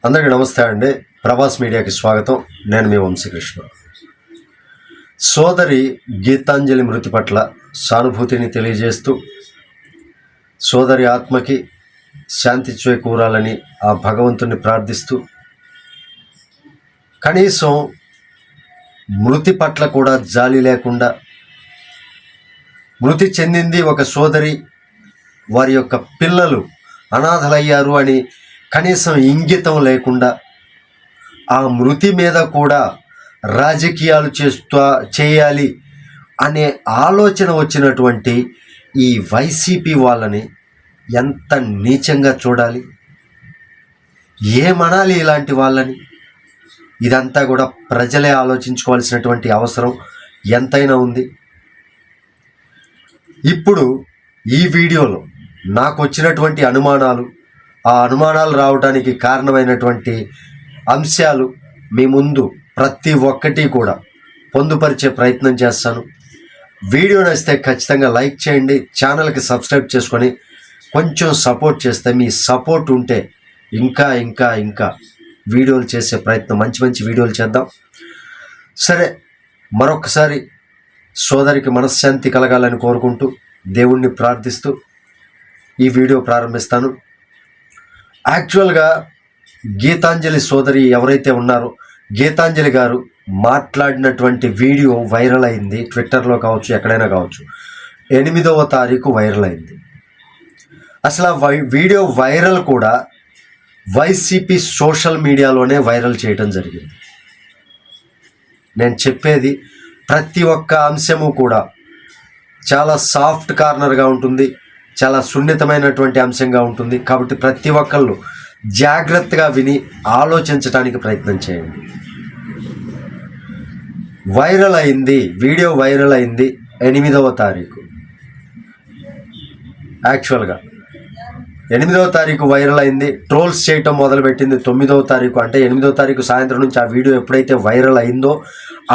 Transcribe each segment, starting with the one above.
అందరికీ నమస్తే అండి. ప్రభాస్ మీడియాకి స్వాగతం. నేను మీ వంశీకృష్ణ. సోదరి గీతాంజలి మృతి పట్ల సానుభూతిని తెలియజేస్తూ సోదరి ఆత్మకి శాంతి చేకూరాలని ఆ భగవంతుని ప్రార్థిస్తూ కనీసం మృతి పట్ల కూడా జాలి లేకుండా మృతి చెందింది ఒక సోదరి, వారి యొక్క పిల్లలు అనాథలయ్యారు అని కనీసం ఇంగితం లేకుండా ఆ మృతి మీద కూడా రాజకీయాలు చేయాలి అనే ఆలోచన వచ్చినటువంటి ఈ వైసీపీ వాళ్ళని ఎంత నీచంగా చూడాలి, ఏమనాలి ఇలాంటి వాళ్ళని? ఇదంతా కూడా ప్రజలే ఆలోచించుకోవాల్సినటువంటి అవసరం ఎంతైనా ఉంది. ఇప్పుడు ఈ వీడియోలో నాకు వచ్చినటువంటి అనుమానాలు, ఆ అనుమానాలు రావడానికి కారణమైనటువంటి అంశాలు మీ ముందు ప్రతి ఒక్కటి కూడా పొందుపరిచే ప్రయత్నం చేస్తాను. వీడియో నచ్చితే ఖచ్చితంగా లైక్ చేయండి, ఛానల్కి సబ్స్క్రైబ్ చేసుకొని కొంచెం సపోర్ట్ చేస్తే, మీ సపోర్ట్ ఉంటే ఇంకా ఇంకా ఇంకా వీడియోలు చేసే ప్రయత్నం, మంచి మంచి వీడియోలు చేద్దాం. సరే, మరొకసారి సోదరికి మనశ్శాంతి కలగాలని కోరుకుంటూ దేవుణ్ణి ప్రార్థిస్తూ ఈ వీడియో ప్రారంభిస్తాను. యాక్చువల్గా గీతాంజలి సోదరి ఎవరైతే ఉన్నారో, గీతాంజలి గారు మాట్లాడినటువంటి వీడియో వైరల్ అయింది. ట్విట్టర్లో కావచ్చు, ఎక్కడైనా కావచ్చు. 8వ తారీఖు వైరల్ అయింది. అసలు ఆ వీడియో వైరల్ కూడా వైసీపీ సోషల్ మీడియాలోనే వైరల్ చేయడం జరిగింది. నేను చెప్పేది ప్రతి ఒక్క అంశము కూడా చాలా సాఫ్ట్ కార్నర్గా ఉంటుంది, చాలా సున్నితమైనటువంటి అంశంగా ఉంటుంది. కాబట్టి ప్రతి ఒక్కళ్ళు జాగ్రత్తగా విని ఆలోచించడానికి ప్రయత్నం చేయండి. వైరల్ అయింది, వీడియో వైరల్ అయింది 8వ తారీఖు. యాక్చువల్గా 8వ తారీఖు వైరల్ అయింది. ట్రోల్స్ చేయటం మొదలుపెట్టింది 9వ తారీఖు. అంటే 8వ తారీఖు సాయంత్రం నుంచి ఆ వీడియో ఎప్పుడైతే వైరల్ అయిందో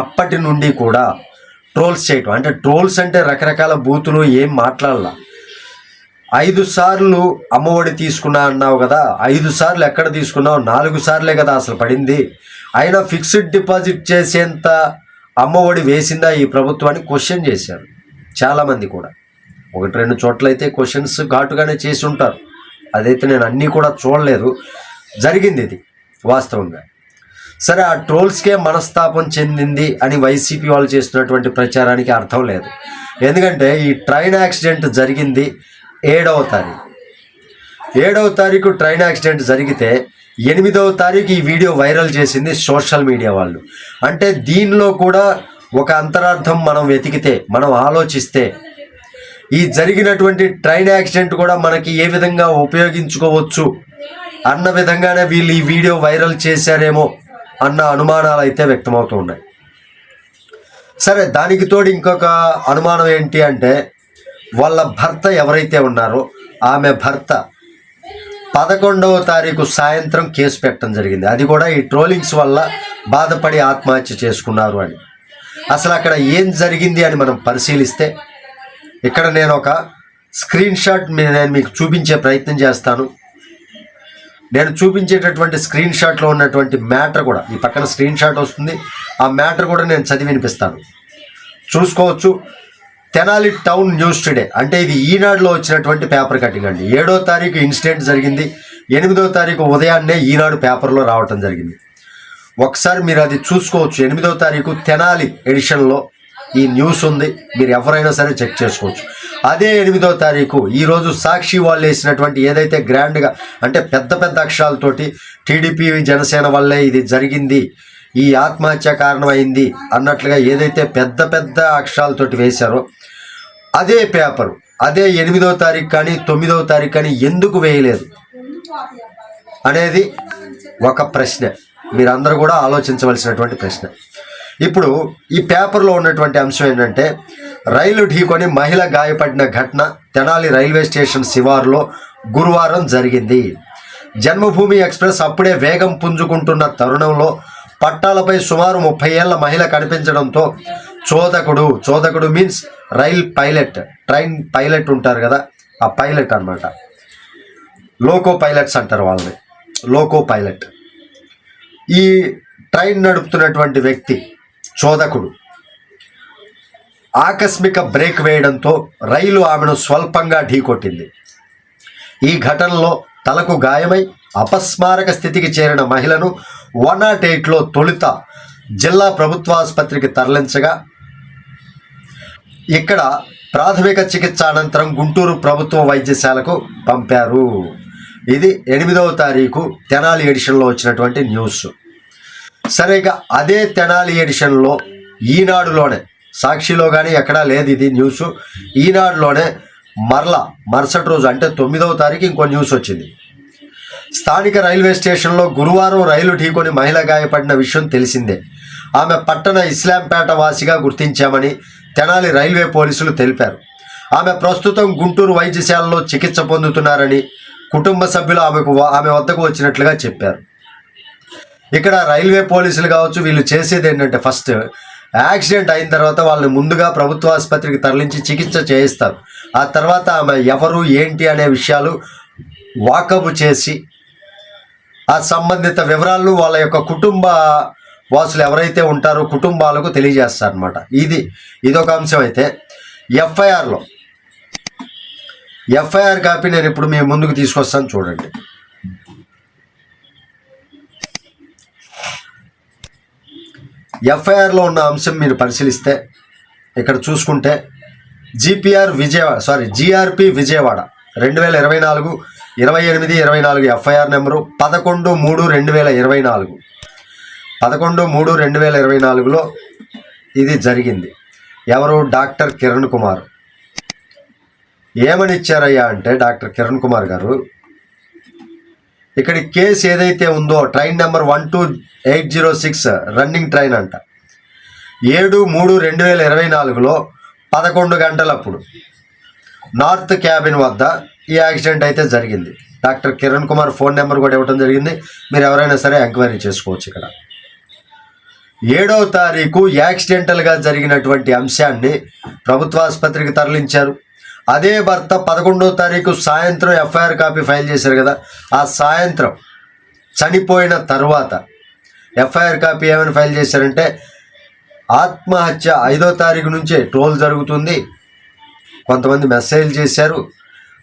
అప్పటి నుండి కూడా ట్రోల్స్ చేయటం. అంటే ట్రోల్స్ అంటే రకరకాల బూతులు, ఏం మాట్లాడాల. 5 సార్లు అమ్మఒడి తీసుకున్నా అన్నావు కదా, 5 సార్లు ఎక్కడ తీసుకున్నావు? 4 సార్లే కదా అసలు పడింది. అయినా ఫిక్స్డ్ డిపాజిట్ చేసేంత అమ్మఒడి వేసిందా ఈ ప్రభుత్వాన్ని క్వశ్చన్ చేశారు చాలామంది కూడా. 1-2 చోట్ల అయితే క్వశ్చన్స్ ఘాటుగానే చేసి ఉంటారు. అదైతే నేను అన్నీ కూడా చూడలేదు, జరిగింది ఇది వాస్తవంగా. సరే, ఆ ట్రోల్స్కే మనస్తాపం చెందింది అని వైసీపీ వాళ్ళు చేస్తున్నటువంటి ప్రచారానికి అర్థం లేదు. ఎందుకంటే ఈ ట్రైన్ యాక్సిడెంట్ జరిగింది 7వ తారీఖు. 7వ తారీఖు ట్రైన్ యాక్సిడెంట్ జరిగితే 8వ తారీఖు ఈ వీడియో వైరల్ చేసింది సోషల్ మీడియా వాళ్ళు. అంటే దీనిలో కూడా ఒక అంతరార్థం మనం వెతికితే, మనం ఆలోచిస్తే, ఈ జరిగినటువంటి ట్రైన్ యాక్సిడెంట్ కూడా మనకి ఏ విధంగా ఉపయోగించుకోవచ్చు అన్న విధంగానే వీళ్ళు ఈ వీడియో వైరల్ చేశారేమో అన్న అనుమానాలు అయితే వ్యక్తమవుతూ ఉన్నాయి. సరే, దానికి తోడు ఇంకొక అనుమానం ఏంటి అంటే, వాళ్ళ భర్త ఎవరైతే ఉన్నారో ఆమె భర్త 11వ తారీఖు సాయంత్రం కేసు పెట్టడం జరిగింది. అది కూడా ఈ ట్రోలింగ్స్ వల్ల బాధపడి ఆత్మహత్య చేసుకున్నారు అని. అసలు అక్కడ ఏం జరిగింది అని మనం పరిశీలిస్తే, ఇక్కడ నేను ఒక స్క్రీన్ షాట్ నేను మీకు చూపించే ప్రయత్నం చేస్తాను. నేను చూపించేటటువంటి స్క్రీన్ షాట్లో ఉన్నటువంటి మ్యాటర్ కూడా, ఈ పక్కన స్క్రీన్ షాట్ వస్తుంది, ఆ మ్యాటర్ కూడా నేను చదివి వినిపిస్తాను, చూసుకోవచ్చు. తెనాలి టౌన్ న్యూస్ టుడే, అంటే ఇది ఈనాడులో వచ్చినటువంటి పేపర్ కటింగ్ అండి. 7వ తారీఖు ఇన్సిడెంట్ జరిగింది, 8వ తారీఖు ఉదయాన్నే ఈనాడు పేపర్లో రావటం జరిగింది. ఒకసారి మీరు అది చూసుకోవచ్చు. 8వ తారీఖు తెనాలి ఎడిషన్లో ఈ న్యూస్ ఉంది, మీరు ఎవరైనా సరే చెక్ చేసుకోవచ్చు. అదే 8వ తారీఖు ఈరోజు సాక్షి వాళ్ళు వేసినటువంటి ఏదైతే గ్రాండ్గా, అంటే పెద్ద పెద్ద అక్షరాలతోటి టీడీపీ జనసేన వల్లే ఇది జరిగింది, ఈ ఆత్మహత్య కారణమైంది అన్నట్లుగా ఏదైతే పెద్ద పెద్ద అక్షరాలతోటి వేశారో అదే పేపరు, అదే 8వ తారీఖు కానీ 9వ తారీఖు కానీ ఎందుకు వేయలేదు అనేది ఒక ప్రశ్న, మీరందరూ కూడా ఆలోచించవలసినటువంటి ప్రశ్న. ఇప్పుడు ఈ పేపర్లో ఉన్నటువంటి అంశం ఏంటంటే, రైలు ఢీకొని మహిళ గాయపడిన ఘటన తెనాలి రైల్వే స్టేషన్ శివారులో గురువారం జరిగింది. జన్మభూమి ఎక్స్ప్రెస్ అప్పుడే వేగం పుంజుకుంటున్న తరుణంలో పట్టాలపై సుమారు 30 ఏళ్ల మహిళ కనిపించడంతో చోదకుడు means rail pilot, train pilot ఉంటారు కదా, ఆ పైలట్ అన్నమాట. లోకో పైలట్స్ అంటారు వాళ్ళని, లోకో పైలట్. ఈ ట్రైన్ నడుపుతున్నటువంటి వ్యక్తి చోదకుడు ఆకస్మిక బ్రేక్ వేయడంతో రైలు ఆమెను స్వల్పంగా ఢీకొట్టింది. ఈ ఘటనలో తలకు గాయమై అపస్మారక స్థితికి చేరిన మహిళను 108లో తొలుత జిల్లా ప్రభుత్వాసుపత్రికి తరలించగా ఇక్కడ ప్రాథమిక చికిత్స అనంతరం గుంటూరు ప్రభుత్వ వైద్యశాలకు పంపారు. ఇది 8వ తారీఖు తెనాలి ఎడిషన్లో వచ్చినటువంటి న్యూస్. సరే, ఇక అదే తెనాలి ఎడిషన్లో ఈనాడులోనే, సాక్షిలో కానీ ఎక్కడా లేదు ఇది న్యూస్, ఈనాడులోనే మరుసటి రోజు అంటే 9వ తారీఖు ఇంకో న్యూస్ వచ్చింది. స్థానిక రైల్వే స్టేషన్లో గురువారం రైలు ఢీకొని మహిళ గాయపడిన విషయం తెలిసిందే. ఆమె పట్టణ ఇస్లాంపేట వాసిగా గుర్తించామని తెనాలి రైల్వే పోలీసులు తెలిపారు. ఆమె ప్రస్తుతం గుంటూరు వైద్యశాలలో చికిత్స పొందుతున్నారని కుటుంబ సభ్యులు ఆమె వద్దకు వచ్చినట్లుగా చెప్పారు. ఇక్కడ రైల్వే పోలీసులు కావచ్చు, వీళ్ళు చేసేది ఏంటంటే ఫస్ట్ యాక్సిడెంట్ అయిన తర్వాత వాళ్ళని ముందుగా ప్రభుత్వ ఆసుపత్రికి తరలించి చికిత్స చేయిస్తారు. ఆ తర్వాత ఆమె ఎవరు ఏంటి అనే విషయాలు వాకబు చేసి ఆ సంబంధిత వివరాలను వాళ్ళ యొక్క కుటుంబ వాసులు ఎవరైతే ఉంటారో కుటుంబాలకు తెలియజేస్తారనమాట. ఇదొక అంశం. అయితే ఎఫ్ఐఆర్ కాపీ నేను ఇప్పుడు మీ ముందుకు తీసుకొస్తాను, చూడండి. ఎఫ్ఐఆర్లో ఉన్న అంశం మీరు పరిశీలిస్తే ఇక్కడ చూసుకుంటే జిఆర్పి విజయవాడ 2024 28-24 ఎఫ్ఐఆర్ నెంబరు 11/3/2024 11/3/2024లో ఇది జరిగింది. ఎవరు? డాక్టర్ కిరణ్ కుమార్. ఏమని ఇచ్చారయ్యా అంటే డాక్టర్ కిరణ్ కుమార్ గారు, ఇక్కడ కేసు ఏదైతే ఉందో ట్రైన్ నెంబర్ 12806 రన్నింగ్ ట్రైన్ అంట, 7/3/2024లో 11 గంటలప్పుడు నార్త్ క్యాబిన్ వద్ద ఈ యాక్సిడెంట్ అయితే జరిగింది. Doctor Kiran Kumar phone number కూడా ఇవ్వడం జరిగింది. మీరు ఎవరైనా సరే ఎంక్వైరీ చేసుకోవచ్చు. ఇక్కడ 7వ తారీఖు యాక్సిడెంటల్గా జరిగినటువంటి అంశాన్ని ప్రభుత్వ ఆసుపత్రికి తరలించారు. అదే భర్త 11వ తారీఖు సాయంత్రం ఎఫ్ఐఆర్ కాపీ ఫైల్ చేశారు కదా, ఆ సాయంత్రం చనిపోయిన తర్వాత ఎఫ్ఐఆర్ కాపీ ఏమైనా ఫైల్ చేశారంటే ఆత్మహత్య 5వ తారీఖు నుంచే ట్రోల్ జరుగుతుంది, కొంతమంది మెసేజ్ చేశారు,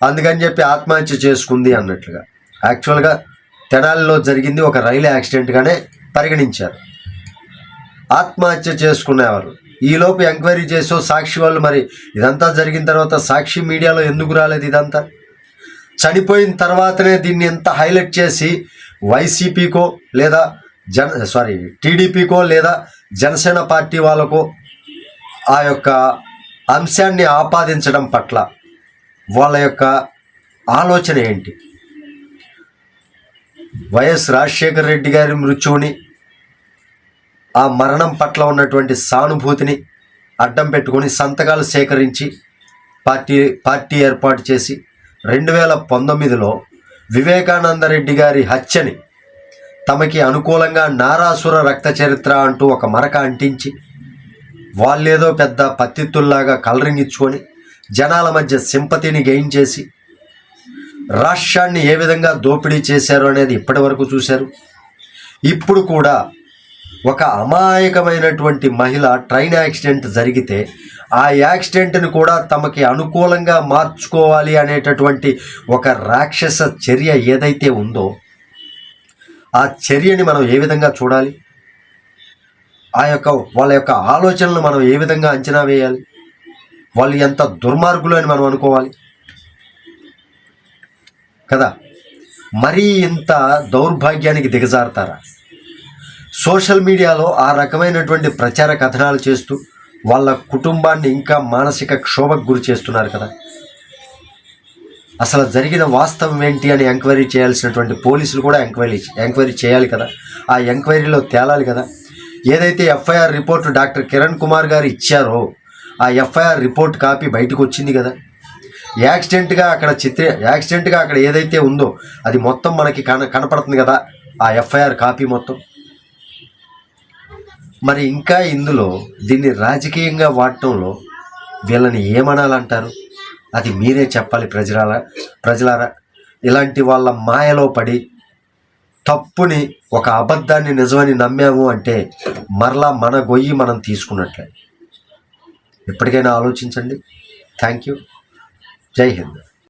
అందుకని చెప్పి ఆత్మహత్య చేసుకుంది అన్నట్లుగా. యాక్చువల్గా తెనాలిలో జరిగింది ఒక రైలు యాక్సిడెంట్గానే పరిగణించారు. ఆత్మహత్య చేసుకునేవారు. ఈలోపు ఎంక్వైరీ చేసో సాక్షి వాళ్ళు, మరి ఇదంతా జరిగిన తర్వాత సాక్షి మీడియాలో ఎందుకు రాలేదు? ఇదంతా చనిపోయిన తర్వాతనే దీన్ని ఎంత హైలైట్ చేసి వైసీపీకో లేదా టీడీపీకో లేదా జనసేన పార్టీ వాళ్ళకో ఆ యొక్క అంశాన్ని ఆపాదించడం పట్ల వాళ్ళ యొక్క ఆలోచన ఏంటి? వైఎస్ రాజశేఖర రెడ్డి గారి మృత్యువుని, ఆ మరణం పట్ల ఉన్నటువంటి సానుభూతిని అడ్డం పెట్టుకొని సంతకాలు సేకరించి పార్టీ ఏర్పాటు చేసి 2019లో వివేకానందరెడ్డి గారి హత్యని తమకి అనుకూలంగా నారాసుర రక్త చరిత్ర అంటూ ఒక మరక అంటించి వాళ్ళేదో పెద్ద పత్తిత్తుల్లాగా కలరింగ్ ఇచ్చుకొని జనాల మధ్య సింపతిని గెయిన్ చేసి రాష్ట్రాన్ని ఏ విధంగా దోపిడీ చేశారు అనేది ఇప్పటి వరకు చూశారు. ఇప్పుడు కూడా ఒక అమాయకమైనటువంటి మహిళ ట్రైన్ యాక్సిడెంట్ జరిగితే ఆ యాక్సిడెంట్ని కూడా తమకి అనుకూలంగా మార్చుకోవాలి అనేటటువంటి ఒక రాక్షస చర్య ఏదైతే ఉందో ఆ చర్యని మనం ఏ విధంగా చూడాలి? వాళ్ళ యొక్క ఆలోచనలు మనం ఏ విధంగా అంచనా వేయాలి? వాళ్ళు ఎంత దుర్మార్గులు అని మనం అనుకోవాలి కదా. మరీ ఇంత దౌర్భాగ్యానికి దిగజారుతారా? సోషల్ మీడియాలో ఆ రకమైనటువంటి ప్రచార కథనాలు చేస్తూ వాళ్ళ కుటుంబాన్ని ఇంకా మానసిక క్షోభకు గురి చేస్తున్నారు కదా. అసలు జరిగిన వాస్తవం ఏంటి అని ఎంక్వైరీ చేయాల్సినటువంటి పోలీసులు కూడా ఎంక్వైరీ చేయాలి కదా. ఆ ఎంక్వైరీలో తేలాలి కదా. ఏదైతే FIR report doctor Kiran Kumar గారు ఇచ్చారో ఆ ఎఫ్ఐఆర్ రిపోర్ట్ కాపీ బయటకు వచ్చింది కదా. యాక్సిడెంట్గా అక్కడ ఏదైతే ఉందో అది మొత్తం మనకి కనపడుతుంది కదా, ఆ ఎఫ్ఐఆర్ కాపీ మొత్తం. మరి ఇంకా ఇందులో దీన్ని రాజకీయంగా వాడటంలో వీళ్ళని ఏమనాలంటారు? అది మీరే చెప్పాలి ప్రజలారా. ఇలాంటి వాళ్ళ మాయలో పడి తప్పుని, ఒక అబద్ధాన్ని నిజమని నమ్మాము అంటే మరలా మన గొయ్యి మనం తీసుకున్నట్లే. ఎప్పటికైనా ఆలోచించండి. Thank you. జై హింద్.